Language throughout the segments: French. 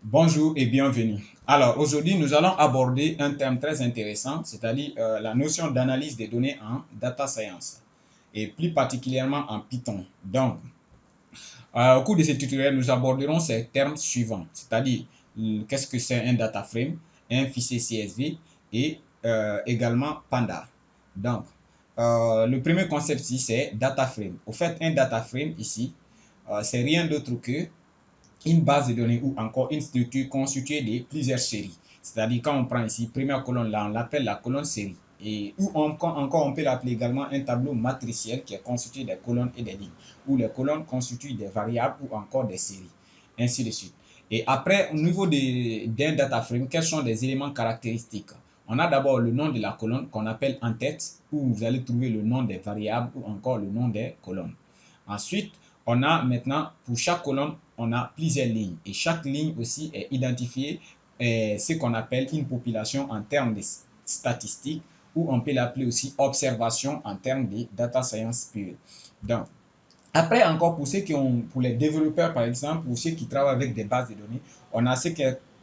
Bonjour et bienvenue. Alors, aujourd'hui, nous allons aborder un thème très intéressant, c'est-à-dire la notion d'analyse des données en data science et plus particulièrement en Python. Donc, au cours de ce tutoriel, nous aborderons ces termes suivants, c'est-à-dire qu'est-ce que c'est un data frame, un fichier CSV et également Panda. Donc, le premier concept ici, c'est data frame. Au fait, un data frame ici, c'est rien d'autre que une base de données ou encore une structure constituée de plusieurs séries. C'est-à-dire quand on prend ici, première colonne là, on l'appelle la colonne série. Et ou encore on peut l'appeler également un tableau matriciel qui est constitué des colonnes et des lignes. Où les colonnes constituent des variables ou encore des séries. Ainsi de suite. Et après, au niveau d'un data frame, quels sont les éléments caractéristiques? On a d'abord le nom de la colonne qu'on appelle en tête, où vous allez trouver le nom des variables ou encore le nom des colonnes. Ensuite, on a maintenant, pour chaque colonne, on a plusieurs lignes. Et chaque ligne aussi est identifiée, ce qu'on appelle une population en termes de statistiques, ou on peut l'appeler aussi observation en termes de data science pure. Donc, après encore, pour les développeurs par exemple, pour ceux qui travaillent avec des bases de données, on a ce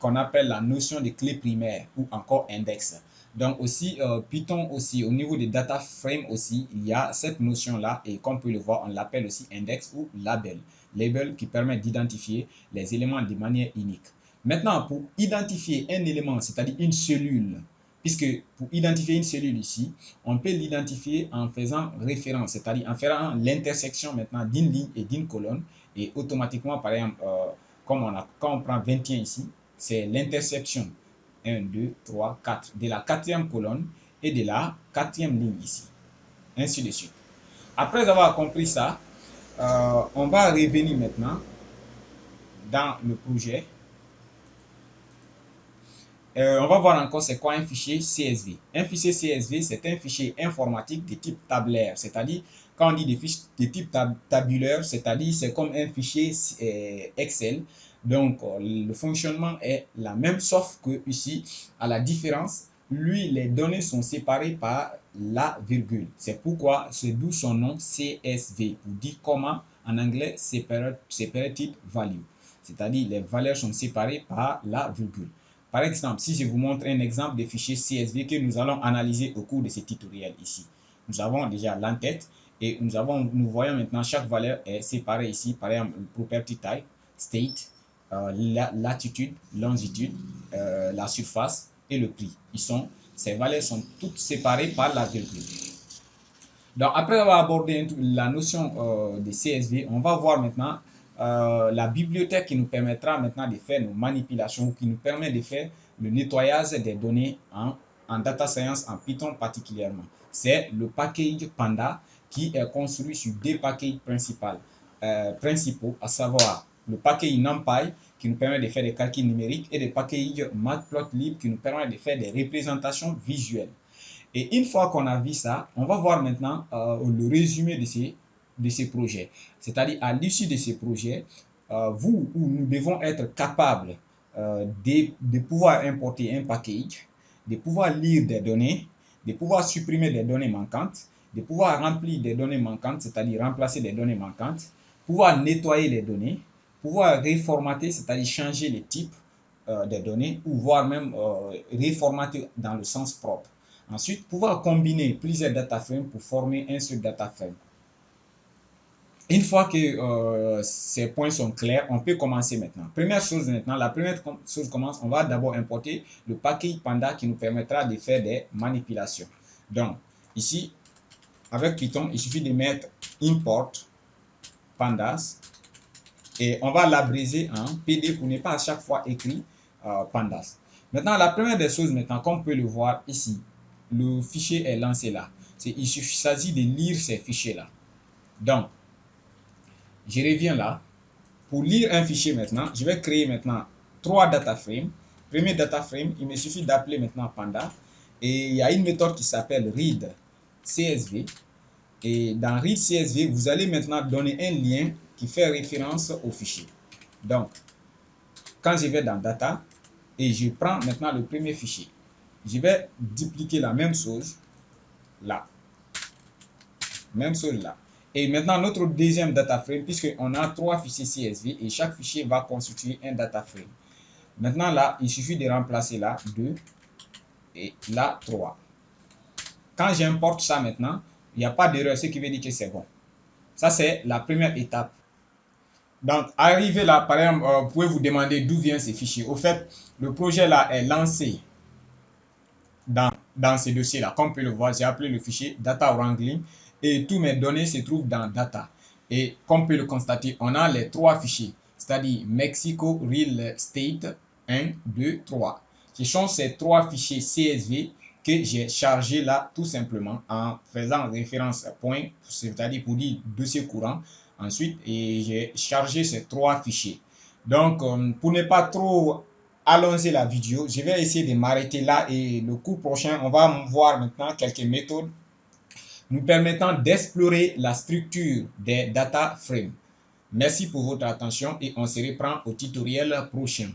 qu'on appelle la notion de clé primaire ou encore index. Donc aussi, Python aussi, au niveau des data frames aussi, il y a cette notion-là et comme on peut le voir, on l'appelle aussi index ou label. Label qui permet d'identifier les éléments de manière unique. Maintenant, pour identifier un élément, c'est-à-dire une cellule, puisque pour identifier une cellule ici, on peut l'identifier en faisant référence, c'est-à-dire en faisant l'intersection maintenant d'une ligne et d'une colonne. Et automatiquement, par exemple, quand on prend 21 ici, c'est l'intersection 1, 2, 3, 4 de la quatrième colonne et de la quatrième ligne ici. Ainsi de suite. Après avoir compris ça, on va revenir maintenant dans le projet. On va voir encore c'est quoi un fichier CSV. Un fichier CSV, c'est un fichier informatique de type tabulaire. C'est-à-dire, quand on dit des fiches de type tabulaire, c'est-à-dire c'est comme un fichier Excel. Donc, le fonctionnement est la même, sauf que ici, à la différence, lui, les données sont séparées par la virgule. C'est pourquoi, c'est d'où son nom CSV, pour dire comment, en anglais, separated value. C'est-à-dire, les valeurs sont séparées par la virgule. Par exemple, si je vous montre un exemple de fichier CSV que nous allons analyser au cours de ce tutoriel ici. Nous avons déjà l'entête et nous voyons maintenant chaque valeur est séparée ici. Par exemple, property type, state, latitude, longitude, la surface et le prix. Ces valeurs sont toutes séparées par la virgule. Donc, après avoir abordé la notion de CSV, on va voir maintenant la bibliothèque qui nous permettra maintenant de faire nos manipulations, qui nous permet de faire le nettoyage des données en data science, en Python particulièrement. C'est le package Panda qui est construit sur deux packages principaux, à savoir le package NumPy qui nous permet de faire des calculs numériques et le package Matplotlib qui nous permet de faire des représentations visuelles. Et une fois qu'on a vu ça, on va voir maintenant le résumé de ces projets. C'est-à-dire, à l'issue de ces projets, vous ou nous devons être capables de pouvoir importer un package, de pouvoir lire des données, de pouvoir supprimer des données manquantes, de pouvoir remplir des données manquantes, c'est-à-dire remplacer des données manquantes, pouvoir nettoyer les données, pouvoir reformater, c'est-à-dire changer les types des données, ou voire même reformater dans le sens propre. Ensuite, pouvoir combiner plusieurs data frames pour former un seul data frame. Une fois que ces points sont clairs, on peut commencer maintenant. Première chose maintenant, la première chose commence, on va d'abord importer le package Panda qui nous permettra de faire des manipulations. Donc, ici, avec Python, il suffit de mettre import pandas et on va l'abréger en PD pour ne pas à chaque fois écrire pandas. Maintenant, la première des choses maintenant, comme on peut le voir ici, le fichier est lancé là. Il s'agit de lire ces fichiers-là. Donc, je reviens là. Pour lire un fichier maintenant, je vais créer maintenant trois data frames. Premier data frame, il me suffit d'appeler maintenant Panda. Et il y a une méthode qui s'appelle read CSV. Et dans read CSV, vous allez maintenant donner un lien qui fait référence au fichier. Donc, quand je vais dans data et je prends maintenant le premier fichier, je vais dupliquer la même chose là. Même chose là. Et maintenant, notre deuxième data frame, puisqu'on a trois fichiers CSV et chaque fichier va constituer un data frame. Maintenant là, il suffit de remplacer là 2 et là 3. Quand j'importe ça maintenant, il n'y a pas d'erreur, ce qui veut dire que c'est bon. Ça, c'est la première étape. Donc, arrivé là, par exemple, vous pouvez vous demander d'où viennent ces fichiers. Au fait, le projet là est lancé dans ce dossier-là. Comme on peut le voir, j'ai appelé le fichier Data Wrangling et tous mes données se trouvent dans Data. Et comme on peut le constater, on a les 3 fichiers, c'est-à-dire Mexico Real Estate 1, 2, 3. Ce sont ces 3 fichiers CSV que j'ai chargé là tout simplement en faisant référence à point, c'est-à-dire pour dire dossier courant. Ensuite, j'ai chargé ces 3 fichiers. Donc, pour ne pas trop allonger la vidéo, je vais essayer de m'arrêter là et le cours prochain, on va voir maintenant quelques méthodes nous permettant d'explorer la structure des data frames. Merci pour votre attention et on se reprend au tutoriel prochain.